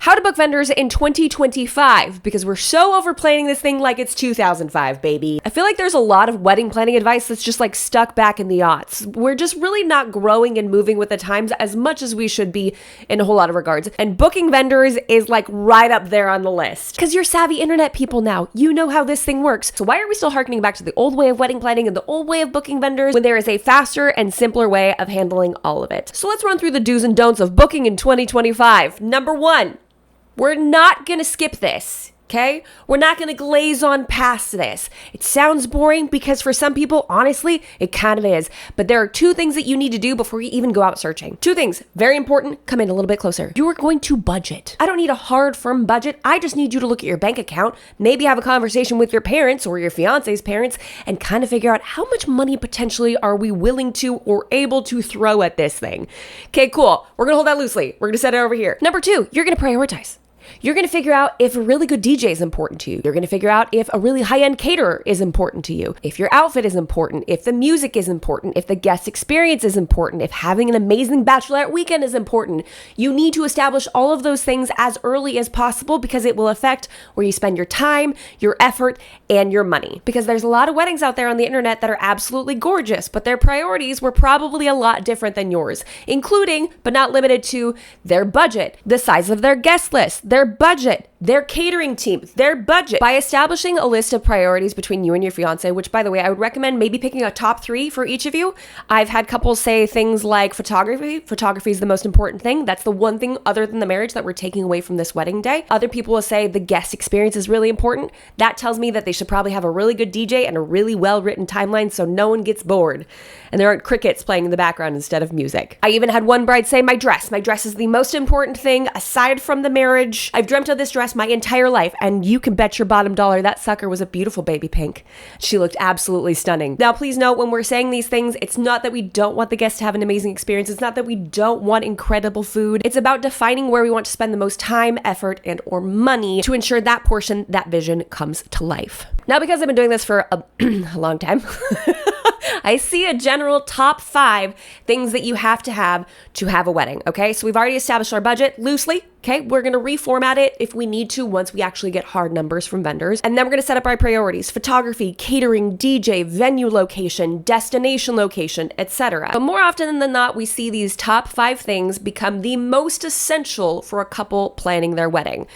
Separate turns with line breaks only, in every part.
how to book vendors in 2025, because we're so over planning this thing like it's 2005, baby. I feel like there's a lot of wedding planning advice that's just like stuck back in the aughts. We're just really not growing and moving with the times as much as we should be in a whole lot of regards. And booking vendors is like right up there on the list. Because you're savvy internet people now. You know how this thing works. So why are we still harkening back to the old way of wedding planning and the old way of booking vendors when there is a faster and simpler way of handling all of it? So let's run through the do's and don'ts of booking in 2025. Number 1, we're not gonna skip this. Okay? We're not going to glaze on past this. It sounds boring because for some people, honestly, it kind of is. But there are 2 things that you need to do before you even go out searching. 2 things, very important. Come in a little bit closer. You are going to budget. I don't need a hard, firm budget. I just need you to look at your bank account, maybe have a conversation with your parents or your fiance's parents, and kind of figure out how much money potentially are we willing to or able to throw at this thing. Okay, cool. We're going to hold that loosely. We're going to set it over here. Number 2, you're going to prioritize. You're going to figure out if a really good DJ is important to you. You're going to figure out if a really high-end caterer is important to you, if your outfit is important, if the music is important, if the guest experience is important, if having an amazing bachelorette weekend is important. You need to establish all of those things as early as possible because it will affect where you spend your time, your effort, and your money. Because there's a lot of weddings out there on the internet that are absolutely gorgeous, but their priorities were probably a lot different than yours, including, but not limited to, their budget, the size of their guest list, their budget, their catering team, their budget. By establishing a list of priorities between you and your fiance, which by the way, I would recommend maybe picking a top 3 for each of you. I've had couples say things like photography. Photography is the most important thing. That's the one thing other than the marriage that we're taking away from this wedding day. Other people will say the guest experience is really important. That tells me that they should probably have a really good DJ and a really well-written timeline so no one gets bored and there aren't crickets playing in the background instead of music. I even had one bride say, my dress is the most important thing aside from the marriage. I've dreamt of this dress my entire life, and you can bet your bottom dollar that sucker was a beautiful baby pink. She looked absolutely stunning. Now, please note, when we're saying these things, it's not that we don't want the guests to have an amazing experience. It's not that we don't want incredible food. It's about defining where we want to spend the most time, effort, and or money to ensure that portion, that vision comes to life. Now, because I've been doing this for a long time, I see a general top 5 things that you have to have a wedding, okay? So we've already established our budget loosely, okay? We're gonna reformat it if we need to once we actually get hard numbers from vendors. And then we're gonna set up our priorities: photography, catering, DJ, venue location, destination location, etc. But more often than not, we see these top 5 things become the most essential for a couple planning their wedding.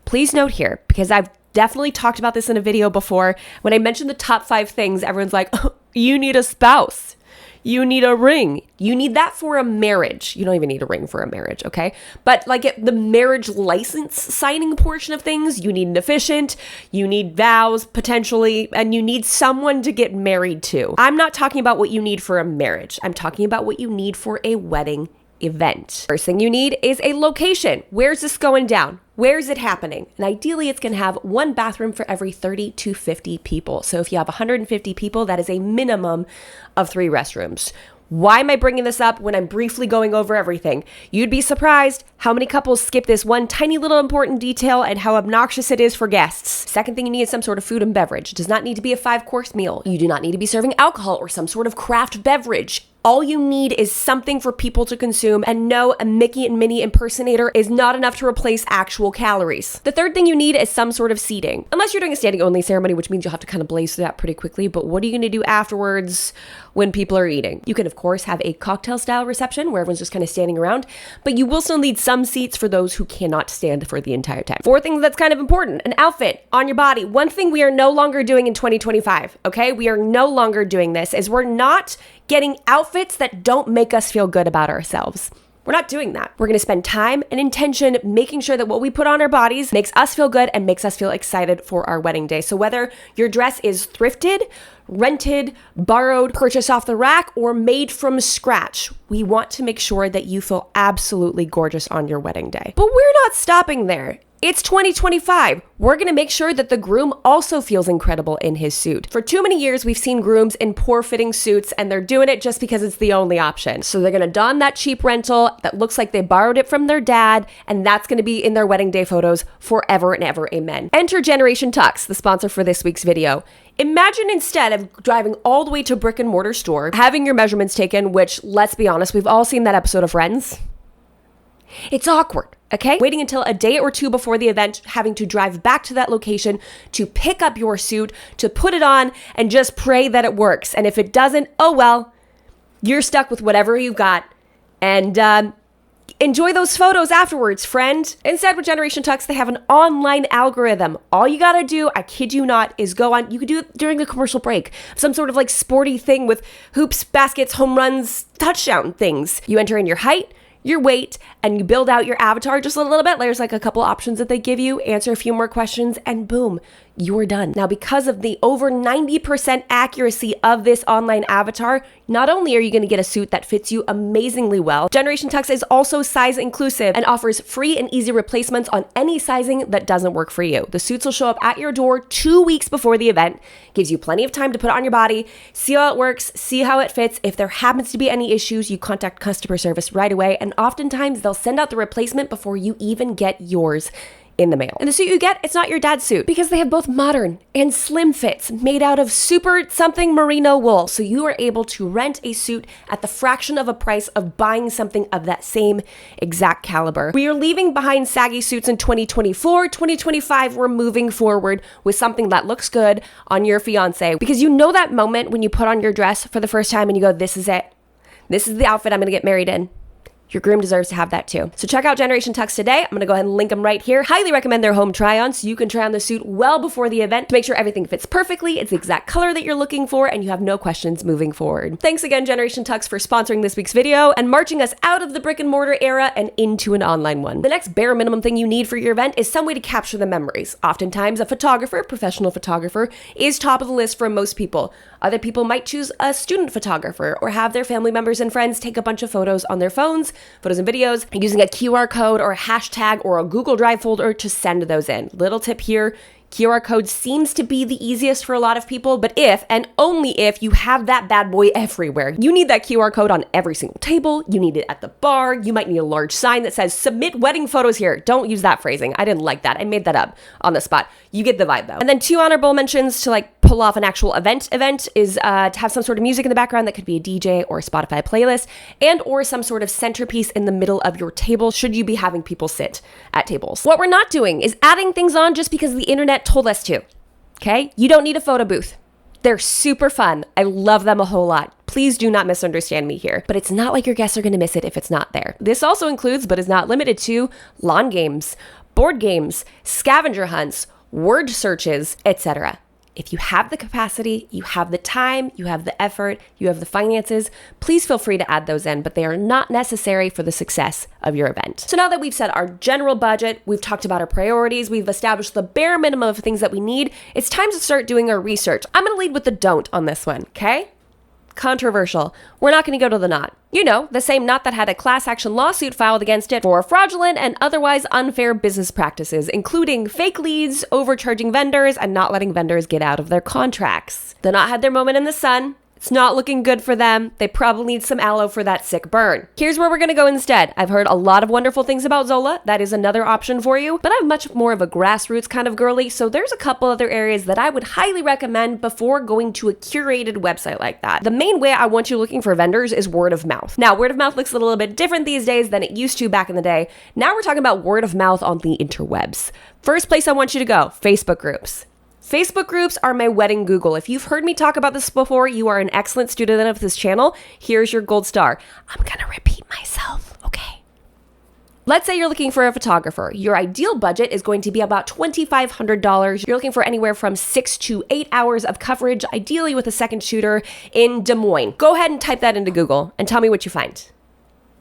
Please note here, because I've definitely talked about this in a video before. When I mentioned the top 5 things, everyone's like, oh, you need a spouse. You need a ring. You need that for a marriage. You don't even need a ring for a marriage, okay? But like the marriage license signing portion of things, you need an officiant, you need vows potentially, and you need someone to get married to. I'm not talking about what you need for a marriage. I'm talking about what you need for a wedding event. First thing you need is a location. Where's this going down? Where's it happening? And ideally, it's going to have 1 bathroom for every 30 to 50 people. So if you have 150 people, that is a minimum of 3 restrooms. Why am I bringing this up when I'm briefly going over everything? You'd be surprised how many couples skip this one tiny little important detail and how obnoxious it is for guests. Second thing you need is some sort of food and beverage. It does not need to be a 5-course meal. You do not need to be serving alcohol or some sort of craft beverage. All you need is something for people to consume, and no, a Mickey and Minnie impersonator is not enough to replace actual calories. The third thing you need is some sort of seating. Unless you're doing a standing only ceremony, which means you'll have to kind of blaze through that pretty quickly, but what are you gonna do afterwards when people are eating? You can of course have a cocktail style reception where everyone's just kind of standing around, but you will still need some seats for those who cannot stand for the entire time. 4 things that's kind of important: an outfit on your body. One thing we are no longer doing in 2025, okay? We are no longer doing this, is we're not getting outfits that don't make us feel good about ourselves. We're not doing that. We're gonna spend time and intention making sure that what we put on our bodies makes us feel good and makes us feel excited for our wedding day. So whether your dress is thrifted, rented, borrowed, purchased off the rack, or made from scratch, we want to make sure that you feel absolutely gorgeous on your wedding day. But we're not stopping there. It's 2025. We're gonna make sure that the groom also feels incredible in his suit. For too many years, we've seen grooms in poor fitting suits, and they're doing it just because it's the only option. So they're gonna don that cheap rental that looks like they borrowed it from their dad, and that's gonna be in their wedding day photos forever and ever, amen. Enter Generation Tux, the sponsor for this week's video. Imagine instead of driving all the way to a brick and mortar store, having your measurements taken, which, let's be honest, we've all seen that episode of Friends. It's awkward. Okay? Waiting until a day or two before the event, having to drive back to that location to pick up your suit, to put it on, and just pray that it works. And if it doesn't, oh well, you're stuck with whatever you got. And enjoy those photos afterwards, friend. Instead, with Generation Tux, they have an online algorithm. All you gotta do, I kid you not, is go on. You could do it during a commercial break. Some sort of like sporty thing with hoops, baskets, home runs, touchdown things. You enter in your height, your weight, and you build out your avatar just a little bit. There's like a couple options that they give you, answer a few more questions, and boom, you're done. Now, because of the over 90% accuracy of this online avatar, not only are you going to get a suit that fits you amazingly well, Generation Tux is also size inclusive and offers free and easy replacements on any sizing that doesn't work for you. The suits will show up at your door 2 weeks before the event, gives you plenty of time to put it on your body, see how it works, see how it fits. If there happens to be any issues, you contact customer service right away, and oftentimes they'll send out the replacement before you even get yours in the mail. And the suit you get, it's not your dad's suit, because they have both modern and slim fits made out of super something merino wool. So you are able to rent a suit at the fraction of a price of buying something of that same exact caliber. We are leaving behind saggy suits in 2024. 2025, we're moving forward with something that looks good on your fiance, because you know that moment when you put on your dress for the first time and you go, this is it. This is the outfit I'm going to get married in. Your groom deserves to have that too. So check out Generation Tux today. I'm going to go ahead and link them right here. Highly recommend their home try-on so you can try on the suit well before the event to make sure everything fits perfectly, it's the exact color that you're looking for, and you have no questions moving forward. Thanks again, Generation Tux, for sponsoring this week's video and marching us out of the brick and mortar era and into an online one. The next bare minimum thing you need for your event is some way to capture the memories. Oftentimes, a photographer, professional photographer, is top of the list for most people. Other people might choose a student photographer or have their family members and friends take a bunch of photos on their phones, photos and videos, using a QR code or a hashtag or a Google Drive folder to send those in. Little tip here, QR code seems to be the easiest for a lot of people, but if, and only if, you have that bad boy everywhere. You need that QR code on every single table, you need it at the bar, you might need a large sign that says, submit wedding photos here. Don't use that phrasing. I didn't like that. I made that up on the spot. You get the vibe though. And then 2 honorable mentions to like pull off an actual event is to have some sort of music in the background that could be a DJ or a Spotify playlist, and or some sort of centerpiece in the middle of your table should you be having people sit at tables. What we're not doing is adding things on just because the internet told us to, okay? You don't need a photo booth. They're super fun. I love them a whole lot. Please do not misunderstand me here, but it's not like your guests are going to miss it if it's not there. This also includes, but is not limited to, lawn games, board games, scavenger hunts, word searches, etc. If you have the capacity, you have the time, you have the effort, you have the finances, please feel free to add those in, but they are not necessary for the success of your event. So now that we've set our general budget, we've talked about our priorities, we've established the bare minimum of things that we need, it's time to start doing our research. I'm going to lead with the don't on this one, okay? Controversial. We're not going to go to the knot. You know, the same knot that had a class action lawsuit filed against it for fraudulent and otherwise unfair business practices, including fake leads, overcharging vendors, and not letting vendors get out of their contracts. The knot had their moment in the sun. It's not looking good for them. They probably need some aloe for that sick burn. Here's where we're going to go instead. I've heard a lot of wonderful things about Zola. That is another option for you, but I'm much more of a grassroots kind of girly, so there's a couple other areas that I would highly recommend before going to a curated website like that. The main way I want you looking for vendors is word of mouth. Now, word of mouth looks a little bit different these days than it used to back in the day. Now we're talking about word of mouth on the interwebs. First place I want you to go, Facebook groups. Facebook groups are my wedding Google. If you've heard me talk about this before, you are an excellent student of this channel. Here's your gold star. I'm gonna repeat myself, okay? Let's say you're looking for a photographer. Your ideal budget is going to be about $2,500. You're looking for anywhere from 6 to 8 hours of coverage, ideally with a second shooter in Des Moines. Go ahead and type that into Google and tell me what you find.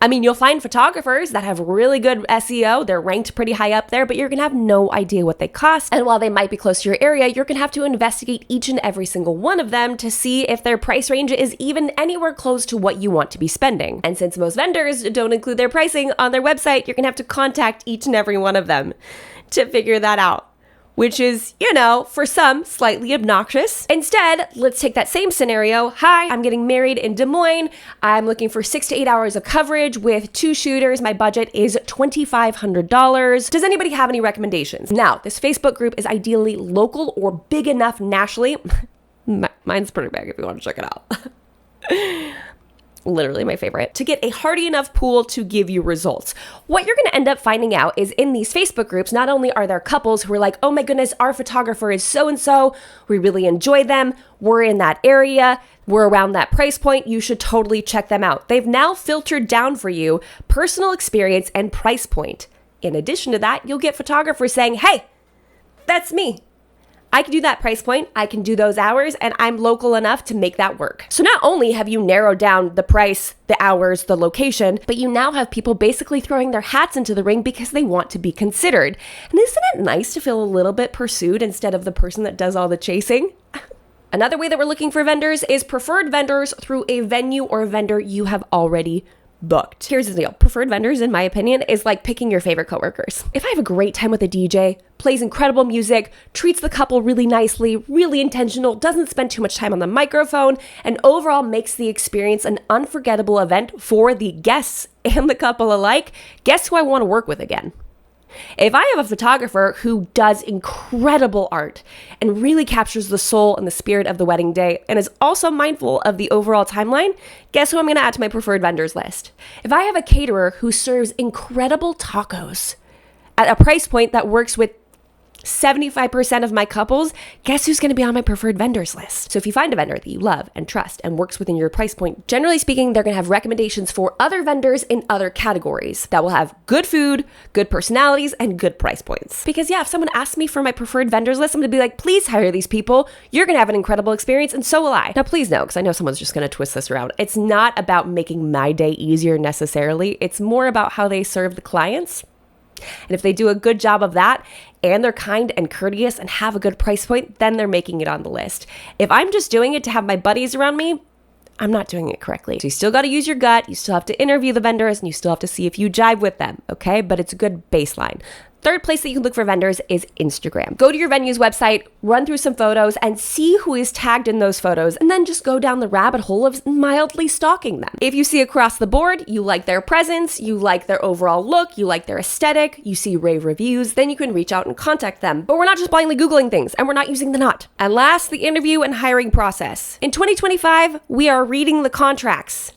I mean, you'll find photographers that have really good SEO. They're ranked pretty high up there, but you're going to have no idea what they cost. And while they might be close to your area, you're going to have to investigate each and every single one of them to see if their price range is even anywhere close to what you want to be spending. And since most vendors don't include their pricing on their website, you're going to have to contact each and every one of them to figure that out, which is, you know, for some, slightly obnoxious. Instead, let's take that same scenario. Hi, I'm getting married in Des Moines. I'm looking for 6 to 8 hours of coverage with 2 shooters. My budget is $2,500. Does anybody have any recommendations? Now, this Facebook group is ideally local or big enough nationally. Mine's pretty big if you want to check it out. literally my favorite, to get a hearty enough pool to give you results. What you're going to end up finding out is in these Facebook groups, not only are there couples who are like, oh my goodness, our photographer is so-and-so, we really enjoy them, we're in that area, we're around that price point, you should totally check them out. They've now filtered down for you personal experience and price point. In addition to that, you'll get photographers saying, hey, that's me. I can do that price point, I can do those hours, and I'm local enough to make that work. So not only have you narrowed down the price, the hours, the location, but you now have people basically throwing their hats into the ring because they want to be considered. And isn't it nice to feel a little bit pursued instead of the person that does all the chasing? Another way that we're looking for vendors is preferred vendors through a venue or vendor you have already booked. Here's the deal. Preferred vendors, in my opinion, is like picking your favorite coworkers. If I have a great time with a DJ, plays incredible music, treats the couple really nicely, really intentional, doesn't spend too much time on the microphone, and overall makes the experience an unforgettable event for the guests and the couple alike, guess who I want to work with again? If I have a photographer who does incredible art and really captures the soul and the spirit of the wedding day and is also mindful of the overall timeline, guess who I'm going to add to my preferred vendors list? If I have a caterer who serves incredible tacos at a price point that works with 75% of my couples, guess who's going to be on my preferred vendors list? So if you find a vendor that you love and trust and works within your price point, generally speaking, they're going to have recommendations for other vendors in other categories that will have good food, good personalities, and good price points. Because yeah, if someone asks me for my preferred vendors list, I'm going to be like, please hire these people. You're going to have an incredible experience, and so will I. Now, please know, because I know someone's just going to twist this around. It's not about making my day easier necessarily. It's more about how they serve the clients. And if they do a good job of that, and they're kind and courteous and have a good price point, then they're making it on the list. If I'm just doing it to have my buddies around me, I'm not doing it correctly. So you still got to use your gut. You still have to interview the vendors, and you still have to see if you jive with them, okay? But it's a good baseline. Third place that you can look for vendors is Instagram. Go to your venue's website, run through some photos, and see who is tagged in those photos, and then just go down the rabbit hole of mildly stalking them. If you see across the board, you like their presence, you like their overall look, you like their aesthetic, you see rave reviews, then you can reach out and contact them. But we're not just blindly Googling things, and we're not using the not. And last, the interview and hiring process. In 2025, we are reading the contracts.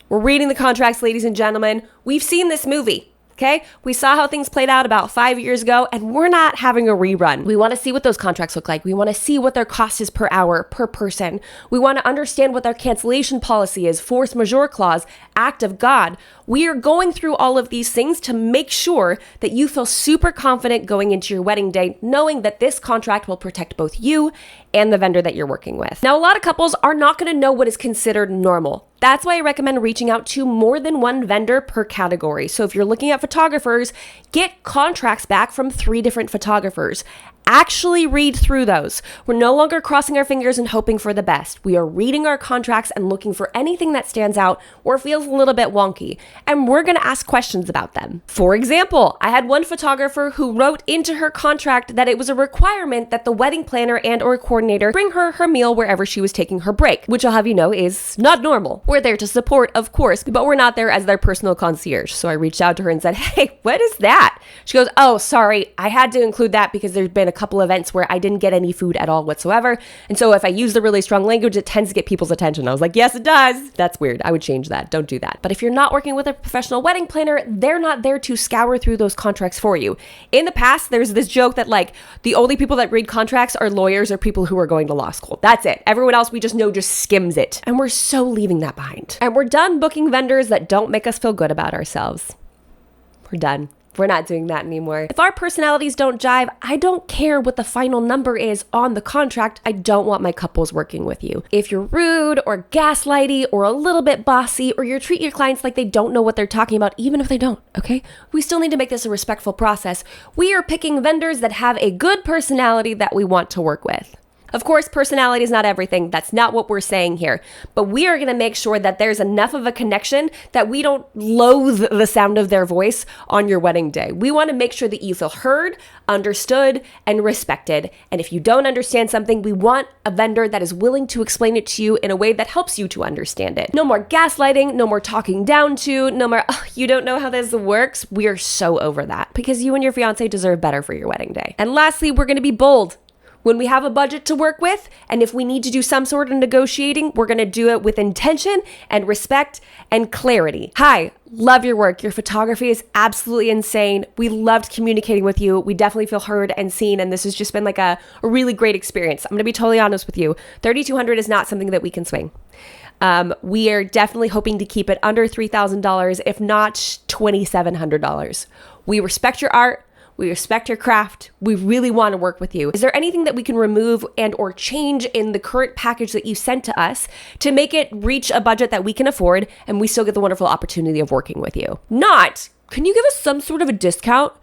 We're reading the contracts, ladies and gentlemen. We've seen this movie. Okay, we saw how things played out about 5 years ago, and we're not having a rerun. We want to see what those contracts look like. We want to see what their cost is per hour, per person. We want to understand what their cancellation policy is, force majeure clause, act of God. We are going through all of these things to make sure that you feel super confident going into your wedding day, knowing that this contract will protect both you and the vendor that you're working with. Now, a lot of couples are not going to know what is considered normal. That's why I recommend reaching out to more than one vendor per category. So if you're looking at photographers, get contracts back from 3 different photographers. Actually read through those. We're no longer crossing our fingers and hoping for the best. We are reading our contracts and looking for anything that stands out or feels a little bit wonky. And we're going to ask questions about them. For example, I had one photographer who wrote into her contract that it was a requirement that the wedding planner and or coordinator bring her her meal wherever she was taking her break, which I'll have you know is not normal. We're there to support, of course, but we're not there as their personal concierge. So I reached out to her and said, hey, what is that? She goes, oh, sorry, I had to include that because there's been a couple events where I didn't get any food at all whatsoever. And so if I use the really strong language, it tends to get people's attention. I was like, yes, it does. That's weird. I would change that. Don't do that. But if you're not working with a professional wedding planner, they're not there to scour through those contracts for you. In the past, there's this joke that like the only people that read contracts are lawyers or people who are going to law school. That's it. Everyone else we just know just skims it. And we're so leaving that behind. And we're done booking vendors that don't make us feel good about ourselves. We're done. We're not doing that anymore. If our personalities don't jive, I don't care what the final number is on the contract. I don't want my couples working with you. If you're rude or gaslighty or a little bit bossy or you treat your clients like they don't know what they're talking about, even if they don't, okay? We still need to make this a respectful process. We are picking vendors that have a good personality that we want to work with. Of course, personality is not everything. That's not what we're saying here. But we are going to make sure that there's enough of a connection that we don't loathe the sound of their voice on your wedding day. We want to make sure that you feel heard, understood, and respected. And if you don't understand something, we want a vendor that is willing to explain it to you in a way that helps you to understand it. No more gaslighting, no more talking down to, no more, oh, you don't know how this works. We are so over that because you and your fiance deserve better for your wedding day. And lastly, we're going to be bold. when we have a budget to work with, and if we need to do some sort of negotiating, we're going to do it with intention and respect and clarity. Hi, love your work. Your photography is absolutely insane. We loved communicating with you. We definitely feel heard and seen, and this has just been like a really great experience. I'm going to be totally honest with you. $3,200 is not something that we can swing. We are definitely hoping to keep it under $3,000, if not $2,700. We respect your art. We respect your craft. We really want to work with you. Is there anything that we can remove and or change in the current package that you sent to us to make it reach a budget that we can afford and we still get the wonderful opportunity of working with you? Not, can you give us some sort of a discount?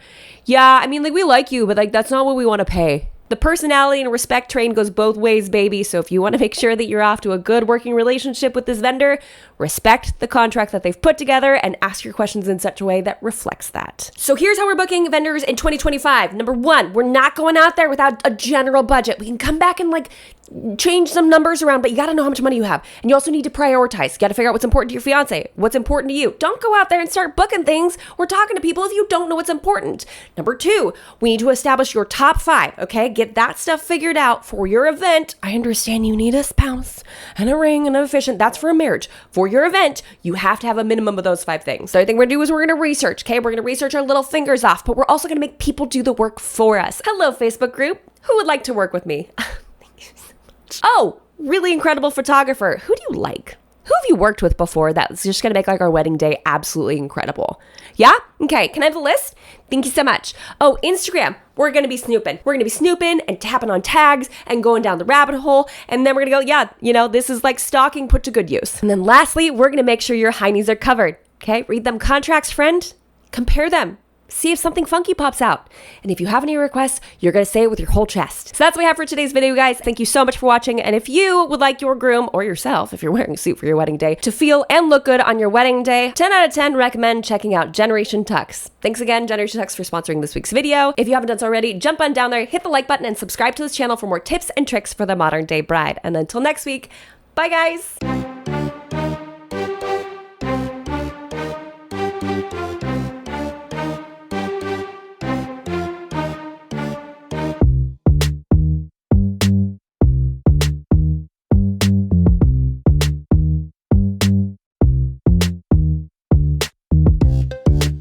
Yeah, I mean, like, we like you, but like, that's not what we want to pay. The personality and respect train goes both ways, baby. So if you want to make sure that you're off to a good working relationship with this vendor, respect the contract that they've put together and ask your questions in such a way that reflects that. So here's how we're booking vendors in 2025. Number one, we're not going out there without a general budget. We can come back and like change some numbers around, but you got to know how much money you have. And you also need to prioritize. You got to figure out what's important to your fiance, what's important to you. Don't go out there and start booking things or talking to people if you don't know what's important. Number two, we need to establish your top 5, okay? Get that stuff figured out for your event. I understand you need a spouse and a ring and an officiant. That's for a marriage. For your event, you have to have a minimum of those 5 things. So I think we're going to do is we're going to research, okay? We're going to research our little fingers off, but we're also going to make people do the work for us. Hello, Facebook group. Who would like to work with me? Oh, really incredible photographer. Who do you like? Who have you worked with before that's just going to make like our wedding day absolutely incredible? Yeah? Okay. Can I have the list? Thank you so much. Oh, Instagram. We're going to be snooping. We're going to be snooping and tapping on tags and going down the rabbit hole. And then we're going to go, yeah, you know, this is like stalking put to good use. And then lastly, we're going to make sure your heinies are covered. Okay. Read them contracts, friend. Compare them. See if something funky pops out. And if you have any requests, you're going to say it with your whole chest. So that's what we have for today's video, guys. Thank you so much for watching. And if you would like your groom or yourself, if you're wearing a suit for your wedding day, to feel and look good on your wedding day, 10 out of 10 recommend checking out Generation Tux. Thanks again, Generation Tux, for sponsoring this week's video. If you haven't done so already, jump on down there, hit the like button, and subscribe to this channel for more tips and tricks for the modern day bride. And until next week, bye, guys.